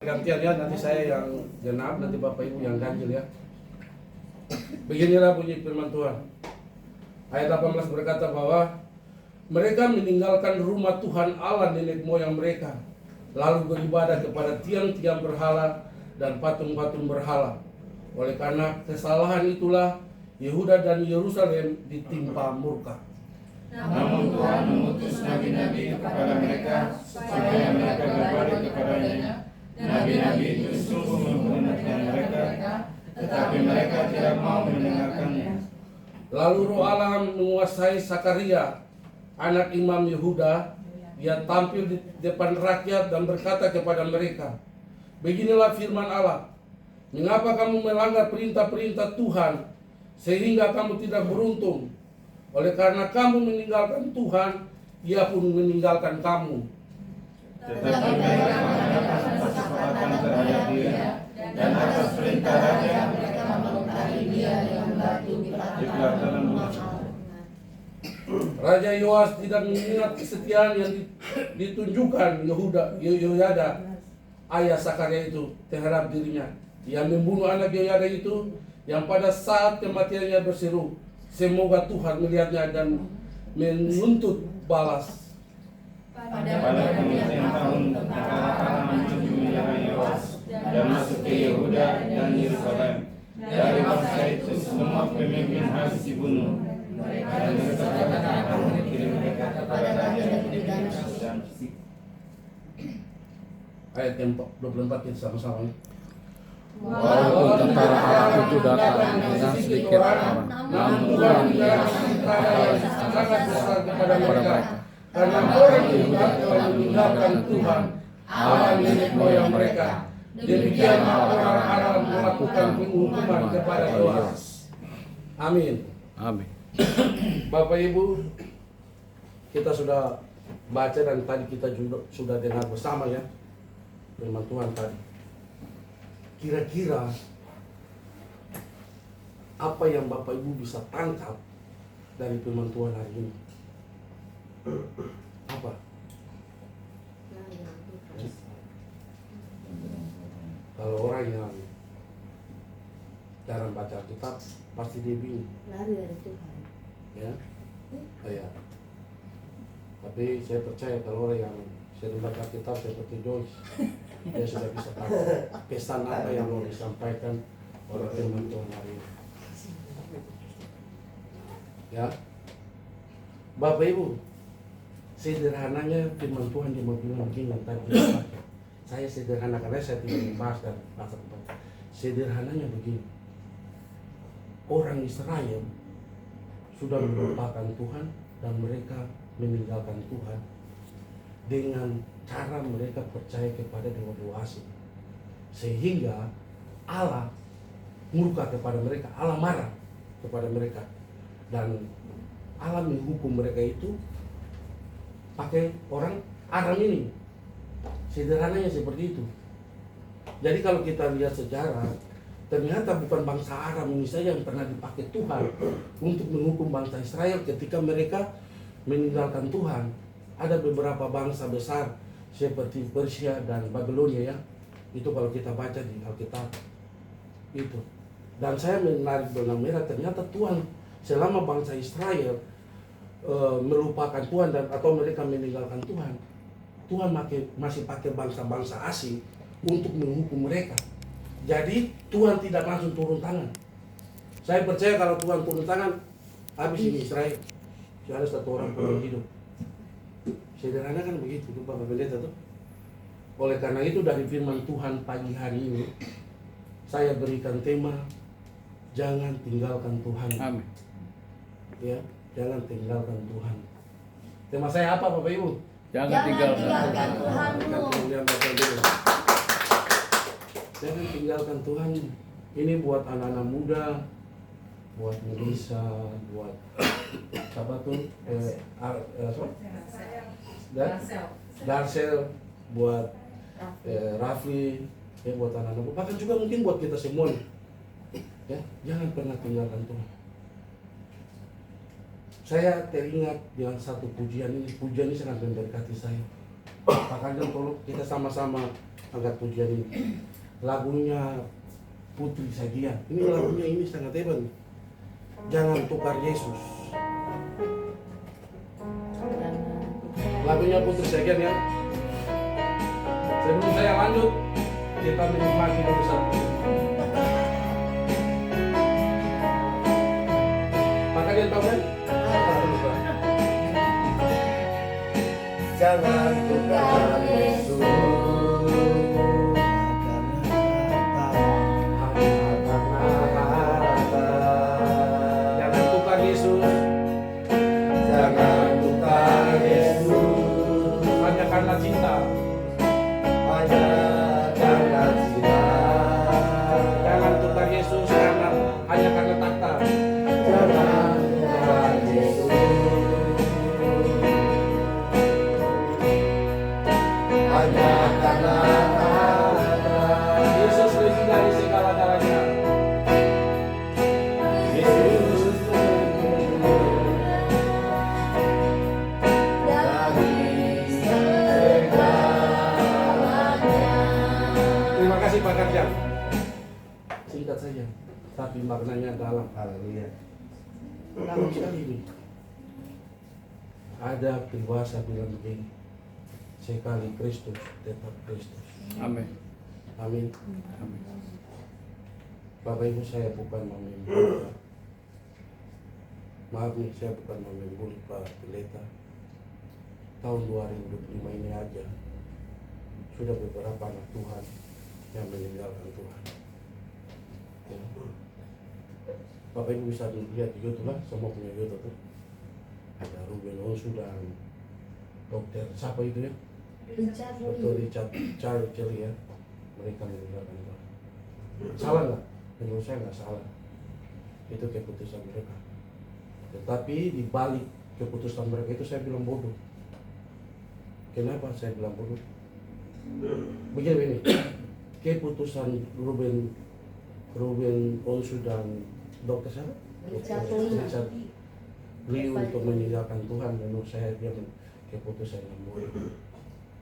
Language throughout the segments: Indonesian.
Gantian ya, nanti saya yang genap, nanti Bapak Ibu yang ganjil ya. Beginilah bunyi firman Tuhan. Ayat 18 berkata bahwa mereka meninggalkan rumah Tuhan Allah nenek moyang mereka, lalu beribadah kepada tiang-tiang berhala dan patung-patung berhala. Oleh karena kesalahan itulah Yehuda dan Yerusalem ditimpa murka. Namun Tuhan mengutus nabi-nabi kepada mereka supaya mereka berbalik kepadanya. Nabi-nabi itu sungguh memperingatkan mereka, tetapi mereka tidak mau mendengarkannya. Lalu Roh Allah menguasai Sakaria, anak Imam Yehuda. Dia tampil di depan rakyat dan berkata kepada mereka, beginilah firman Allah, mengapa kamu melanggar perintah-perintah Tuhan sehingga kamu tidak beruntung? Oleh karena kamu meninggalkan Tuhan, Ia pun meninggalkan kamu. Tetapi mereka mengadakan kesepakatan terhadap dia, dan atas perintah raja mereka melukai dia dengan batu di pelataran rumah Allah. Raja Yoas tidak mengingat kesetiaan yang ditunjukkan Yehoyada, ayah Sakaria itu terhadap dirinya. Ia membunuh anak Yehoyada itu yang pada saat kematiannya berseru, semoga Tuhan melihatnya dan menuntut balas. Pada kemudian tahun tentara menuju wilayah Yoas dan masuk ke Yehuda dan Yerusalem. Dari bangsa itu semua pemimpin harus dibunuh. Dan mereka akan mengirim mereka kepada raja Damaskus dan Ayat 24 kita sama-sama. Walaupun tentara Allah itu datang dengan sedikit orang, namun Tuhan menyerahkan tentara yang sangat besar kepada mereka. Karena orang Yehuda telah meninggalkan Tuhan, Allah nenek moyang mereka. Demikianlah orang Aram melakukan penghukuman kepada Yoas. Amin. Amin. Bapak Ibu, kita sudah baca dan tadi kita juga sudah dengar bersama ya firman Tuhan tadi. Kira-kira apa yang Bapak Ibu bisa tangkap dari firman Tuhan hari ini? Apa? Kalau orang yang jarang baca kitab pasti dia bingung. Lari dari Tuhan. Ya, ya. Tapi saya percaya kalau orang yang sering baca kitab seperti Joyce, dia sudah bisa tahu pesan apa yang mau disampaikan oleh firman Tuhan hari ini. Ya, Bapak Ibu, sederhananya firman Tuhan dia mau bilang begini tadi. Saya sederhana karena saya tidak membahas dan bahasa kepada. Sederhananya begini, orang Israel sudah melupakan Tuhan dan mereka meninggalkan Tuhan dengan cara mereka percaya kepada dewa-dewa asing, sehingga Allah murka kepada mereka, Allah marah kepada mereka, dan Allah menghukum mereka itu pakai orang Aram ini. Sederhananya seperti itu. Jadi kalau kita lihat sejarah, ternyata bukan bangsa Aram ini saja yang pernah dipakai Tuhan untuk menghukum bangsa Israel ketika mereka meninggalkan Tuhan. Ada beberapa bangsa besar seperti Persia dan Babilonia ya. Itu kalau kita baca di Alkitab itu. Dan saya menarik benang merah, ternyata Tuhan selama bangsa Israel melupakan Tuhan dan atau mereka meninggalkan Tuhan, Tuhan masih pakai bangsa-bangsa asing untuk menghukum mereka. Jadi Tuhan tidak langsung turun tangan. Saya percaya kalau Tuhan turun tangan, habis ini Israel. Tidak ada satu orang pun yang hidup. Sederhana kan begitu, Bapak Pendeta tuh. Oleh karena itu dari firman Tuhan pagi hari ini, saya berikan tema, jangan tinggalkan Tuhan. Amin. Ya, jangan tinggalkan Tuhan. Tema saya apa Bapak Ibu? Jangan tinggalkan Tuhanmu. Jangan tinggalkan Tuhan. Ini buat anak-anak muda, buat Melissa, buat siapa tuh? Darsel, buat Rafli, ya buat anak-anak muda. Bahkan juga mungkin buat kita semua. Ya, jangan pernah tinggalkan Tuhan. Saya teringat dengan satu pujian ini sangat memberkati saya. Makanya tolong kita sama-sama angkat pujian ini. Lagunya Putri Sagian. Ini lagunya ini sangat hebat. Jangan tukar Yesus. Lagunya Putri Sagian ya. Sebelum saya lanjut, kita menikmati dulu satu. Maka dia tahu kan? Jangan tukar Yesus. Jangan tukar Yesus. Jangan tukar Yesus. Hanya karena cinta. Hanya karena cinta. Jangan tukar Yesus karena hanya karena takhta. Jangan tukar Yesus. Hanya karena Yesus lebih dari segala-galanya. Yesus Terima kasih Pak Karjan. Singkat saja, tapi maknanya dalam. Haleluya. Dalam sekali ini. Ada peribahasa bilang begini, sekali Kristus tetap Kristus. Amin. Amin. Amin. Bapak Ibu, saya bukan membuli. Maaf nih, saya bukan membuli Pak Pendeta. Tahun 2025 ini aja sudah beberapa anak Tuhan yang meninggalkan Tuhan. Ya. Bapak Ibu bisa lihat di YouTube lah, semua punya YouTube tuh. Ada Ruben Onsu dan dokter siapa itu ya? Dr. Richard Charles ya. Mereka meninggalkan Tuhan. Salah nggak? Menurut saya nggak salah. Itu keputusan mereka. Tetapi di balik keputusan mereka itu saya bilang bodoh. Kenapa saya bilang bodoh? Begini, keputusan Ruben Onsu dan dokter siapa? Richard Lee untuk meninggalkan Tuhan, menurut saya dia keputusan yang bodoh.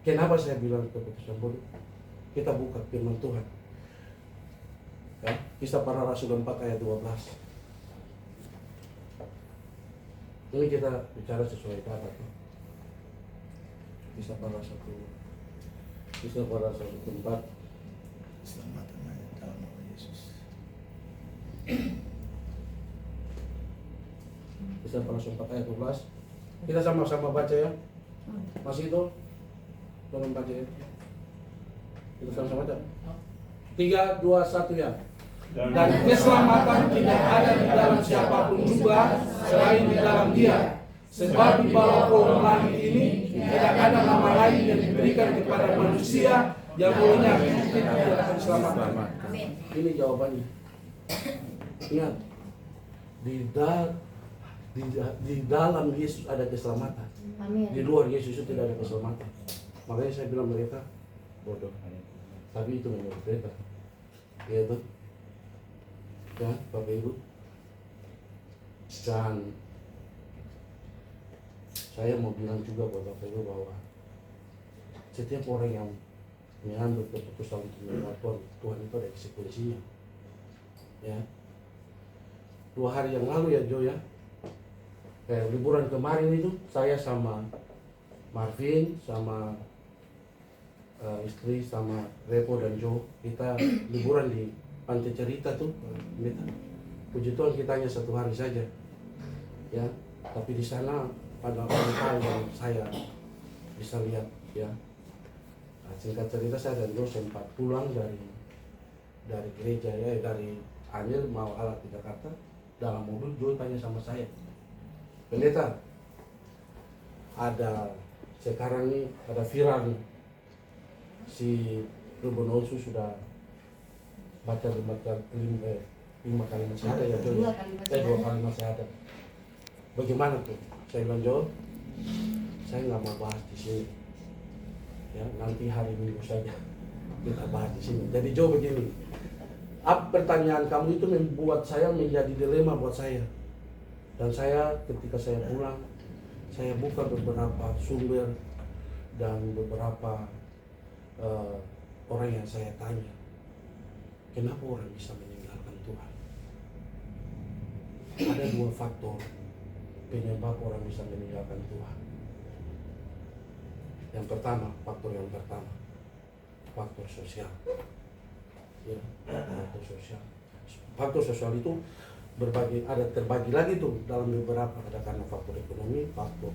Kenapa saya bilang keputusan bodoh? Kita buka firman Tuhan. Ya, Kisah Para Rasul 4 ayat 12. Ini kita bicara sesuai kata. Kisah Para Rasul 4. Keselamatan hanya dalam nama Yesus. Kisah Para Rasul 4 ayat 12. Kita sama-sama baca ya. Masih itu? Tolong baca ya. Kita sama-sama baca. 3, 2, 1 ya. Dan keselamatan tidak ada di dalam siapapun juga selain di dalam Dia. Sebab di bawah kolong langit ini tidak ada nama lain yang diberikan kepada manusia yang bolehnya kita akan diselamatkan. Ini jawabannya. Ingat, di dalam Yesus ada keselamatan. Di luar Yesus itu tidak ada keselamatan. Makanya saya bilang mereka bodoh. Tapi itu menurut mereka. Ya tuh. Ya, Bapak Ibu. Dan saya mau bilang juga buat Bapak Ibu bahwa setiap orang yang mengambil keputusan untuk mengenal Tuhan itu ada konsekuensinya. Ya. 2 hari yang lalu ya Jo ya. Kayak liburan kemarin itu saya sama Marvin sama istri sama Repo dan Jo kita liburan di Pantai Cerita tuh. Puji Tuhan kita hanya 1 hari saja. Ya, tapi di sana ada hal yang saya bisa lihat ya. Nah, singkat cerita saya dan Jo sempat pulang dari gereja ya, dari Anil mau alat di Jakarta. Dalam mobil Jo tanya sama saya, Pendeta, ada sekarang nih ada viral nih si Ruben Onsu sudah baca 5 kali masih ada ya Jo? 2 kali masih ada. Bagaimana tuh? Saya bilang Jo, saya nggak mau bahas di sini. Ya nanti hari Minggu saja kita bahas di sini. Jadi Jo begini, pertanyaan kamu itu membuat saya menjadi dilema buat saya. Dan saya ketika saya pulang, saya buka beberapa sumber dan beberapa orang yang saya tanya, kenapa orang bisa meninggalkan Tuhan? Ada dua faktor penyebab orang bisa meninggalkan Tuhan. Yang pertama, faktor sosial. Ya, faktor sosial. Faktor sosial itu terbagi lagi tuh dalam beberapa, ada karena faktor ekonomi, faktor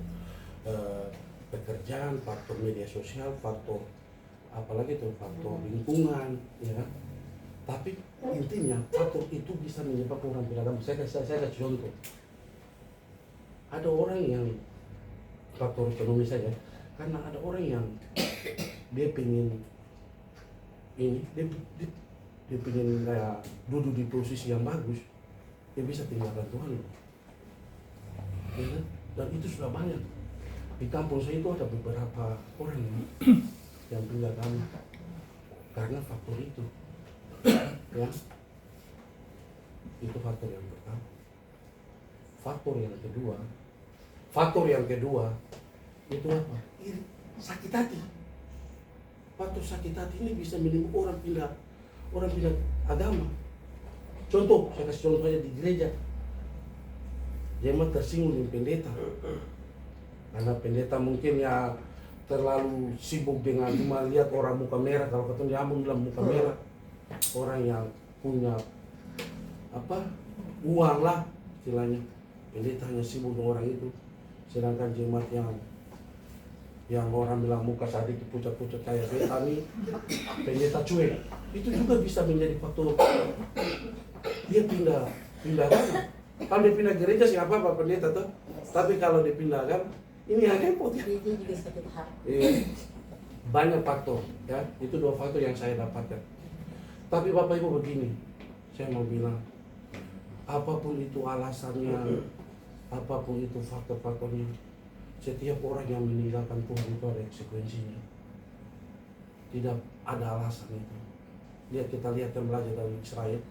pekerjaan, faktor media sosial, faktor apalagi tuh faktor lingkungan, ya. Tapi intinya faktor itu bisa menyebabkan orang beragama. Saya kasih contoh. Ada orang yang faktor ekonomi saja, karena ada orang yang dia pengen ini, dia pengen kayak duduk di posisi yang bagus, dia bisa tinggalkan Tuhan. Ya, dan itu sudah banyak. Di kampung saya itu ada beberapa orang yang pindah agama karena faktor itu. Ya, itu faktor yang pertama. Faktor yang kedua itu apa? Sakit hati. Faktor sakit hati ini bisa menimbulkan orang pindah agama. Contoh, saya kasih contoh aja di gereja. Jemaat tersinggung dengan pendeta. Karena pendeta mungkin ya terlalu sibuk dengan cuma lihat orang muka merah. Kalau ketemu Ambon bilang muka merah, orang yang punya uang lah istilahnya. Pendeta hanya sibuk dengan orang itu. Sedangkan jemaat yang orang bilang muka sadik pucat-pucat kayak beta nih, pendeta cuek. Itu juga bisa menjadi faktor dia pindah agama. Kalau dia pindah gereja sih apa pendeta tuh. Tapi kalau dia pindah agama, ini yang repot ya. Dia juga sakit hati. Banyak faktor ya. Itu dua faktor yang saya dapatkan. Tapi Bapak Ibu begini, saya mau bilang, apapun itu alasannya, apapun itu faktor-faktornya, setiap orang yang meninggalkan Tuhan itu ada konsekuensinya. Tidak ada alasan itu. Kita lihat yang belajar dari Israel.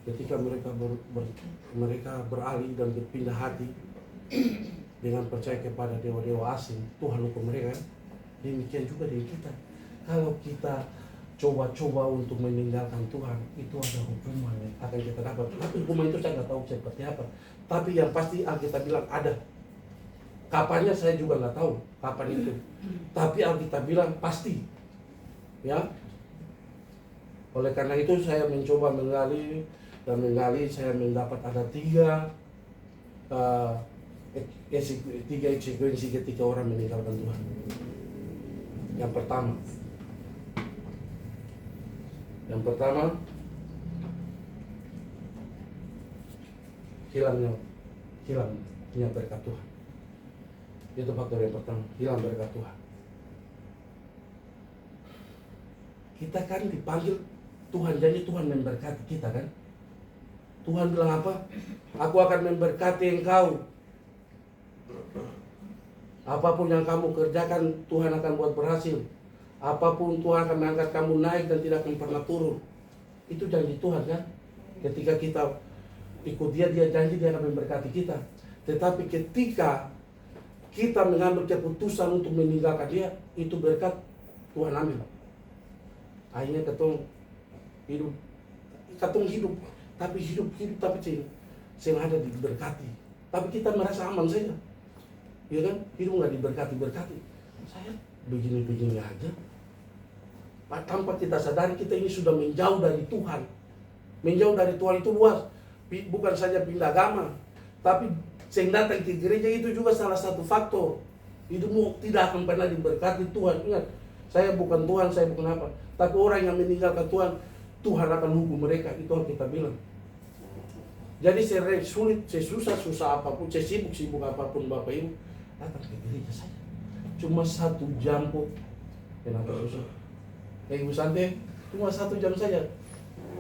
Ketika mereka beralih dan berpindah hati dengan percaya kepada dewa-dewa asing, Tuhan hukum mereka. Demikian juga dengan kita. Kalau kita coba-coba untuk meninggalkan Tuhan, itu ada hukuman yang akan kita dapat. Tapi hukuman itu saya nggak tahu seperti apa. Tapi yang pasti Alkitab bilang ada. Kapannya saya juga nggak tahu kapan itu. Tapi Alkitab bilang pasti. Ya. Oleh karena itu saya mencoba menggali, saya mendapat ada tiga konsekuensi ketika orang meninggalkan Tuhan. Yang pertama hilangnya berkat Tuhan. Itu faktor yang pertama, hilang berkat Tuhan. Kita kan dipanggil, Tuhan janji Tuhan memberkati kita kan. Tuhan bilang apa? Aku akan memberkati engkau. Apapun yang kamu kerjakan, Tuhan akan buat berhasil. Apapun Tuhan akan mengangkat kamu naik dan tidak akan pernah turun. Itu janji Tuhan kan. Ketika kita ikut dia janji dia akan memberkati kita. Tetapi ketika kita mengambil keputusan untuk meninggalkan dia, itu berkat Tuhan ambil. Akhirnya ketong hidup, tapi hidup tapi saya ada diberkati. Tapi kita merasa aman saja, ya kan? Hidup nggak diberkati. Saya begini aja. Tanpa kita sadari kita ini sudah menjauh dari Tuhan. Menjauh dari Tuhan itu luas. Bukan saja pindah agama, tapi yang datang ke gereja itu juga salah satu faktor. Hidupmu tidak akan pernah diberkati Tuhan. Ingat, saya bukan Tuhan, saya bukan apa. Tapi orang yang meninggalkan Tuhan, Tuhan akan hukum mereka. Itu yang kita bilang. Jadi sulit, susah apapun, sibuk apapun Bapak Ibu, datang ke gereja saja. Cuma 1 jam kok. Kenapa susah? Ibu Santi, cuma 1 jam saja.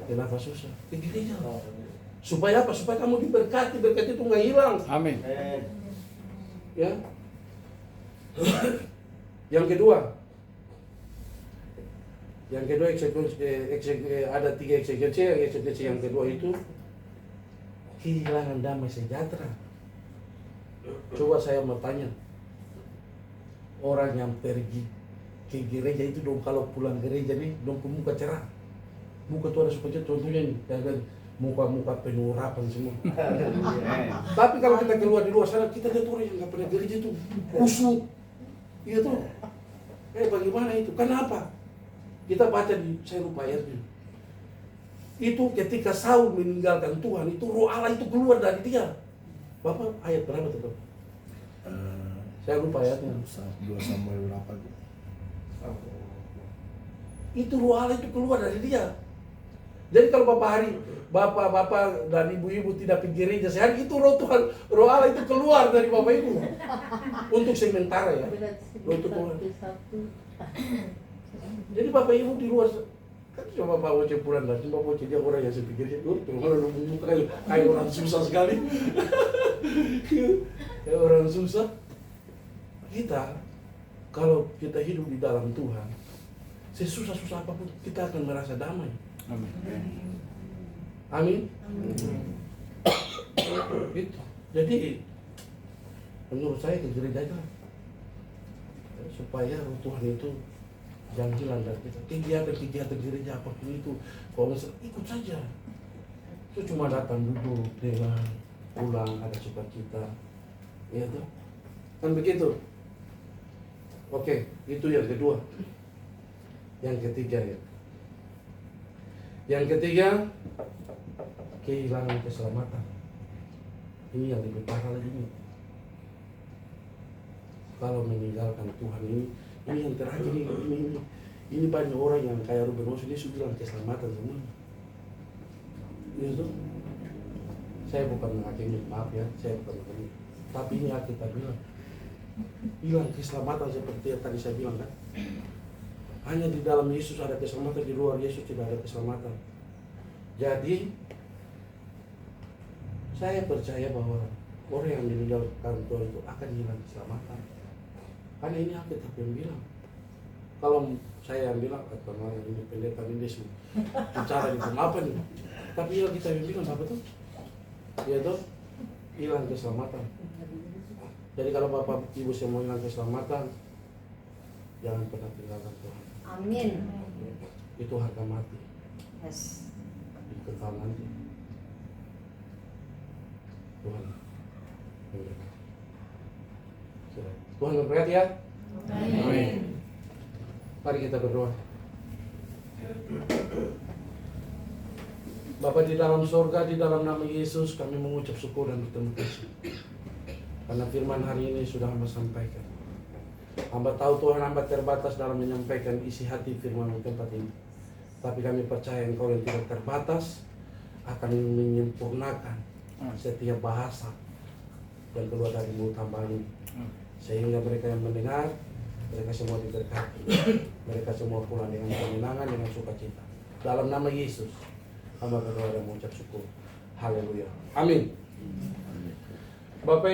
Kenapa susah? Ke gereja. Supaya apa? Supaya kamu diberkati. Berkat itu nggak hilang. Amin. Ya. Yang kedua ada 3 eksekusi. Yang kedua itu kehilangan damai sejahtera. Coba saya mau tanya, orang yang pergi ke gereja itu dong, kalau pulang gereja nih dong ke muka cerah, muka tuh ada seperti contohnya nih, dan muka-muka penuh harapan semua. Tapi kalau kita keluar di luar sana, kita lihat orang yang nggak pernah gereja itu kusut, iya tuh. Bagaimana itu? Kenapa? Kita baca di, saya lupa ayatnya. Itu ketika Saul meninggalkan Tuhan, itu roh Allah itu keluar dari dia. Bapak ayat berapa tuh? Bapak? Saya lupa ayatnya. 2 Samuel berapa? Itu roh Allah itu keluar dari dia. Jadi kalau bapak dan ibu-ibu tidak pergi gereja sehari, itu roh Tuhan, roh Allah itu keluar dari bapak ibu untuk sementara ya. Roh itu keluar. Jadi bapak ibu di luar kan coba bawa cepuran dan coba bawa dia orang yang saya pikir itu orang muka kayak orang susah sekali. Kayak orang susah. Kita kalau kita hidup di dalam Tuhan, sesusah-susah apapun kita akan merasa damai. Amin. Gitu. Jadi menurut saya ke gereja aja supaya roh Tuhan itu jangan hilang dari kita. Kegiatan gereja apapun itu, kalau misalnya ikut saja. Itu cuma datang duduk dengan pulang ada sukacita, ya tuh. Kan begitu. Oke, itu yang kedua. Yang ketiga ya. Yang ketiga, kehilangan keselamatan. Ini yang lebih parah lagi nih. Kalau meninggalkan Tuhan ini yang terakhir ini banyak orang yang kayak Ruben Osho, dia sudah bilang keselamatan semua. Itu saya bukan menghakimi, maaf ya, saya bukan menghakimi. Tapi ini kita bilang hilang keselamatan seperti yang tadi saya bilang kan. Hanya di dalam Yesus ada keselamatan, di luar Yesus tidak ada keselamatan. Jadi saya percaya bahwa orang yang meninggalkan Tuhan itu akan hilang keselamatan. Karena ini Alkitab yang bilang. Kalau saya yang bilang, atau ini pendeta ini bicara di apa nih? Tapi yang kita yang bilang apa tuh? Yaitu hilang keselamatan. Jadi kalau Bapak Ibu semua hilang keselamatan, jangan pernah tinggalkan Tuhan. Amin. Itu harga mati. Yes. Kekal nanti. Tuhan memberkati. Tuhan memberkati ya. Amin. Mari kita berdoa. Bapa di dalam surga, di dalam nama Yesus kami mengucap syukur dan berterima kasih. Karena firman hari ini sudah hamba sampaikan. Hamba tahu Tuhan hamba terbatas dalam menyampaikan isi hati firman di tempat ini. Tapi kami percaya Engkau yang tidak terbatas akan menyempurnakan setiap bahasa yang keluar dari mulut hamba ini. Sehingga mereka yang mendengar, mereka semua diberkati. Mereka semua pulang dengan kemenangan, dengan sukacita. Dalam nama Yesus, hamba berdoa dan mengucap syukur. Haleluya. Amin. Bapak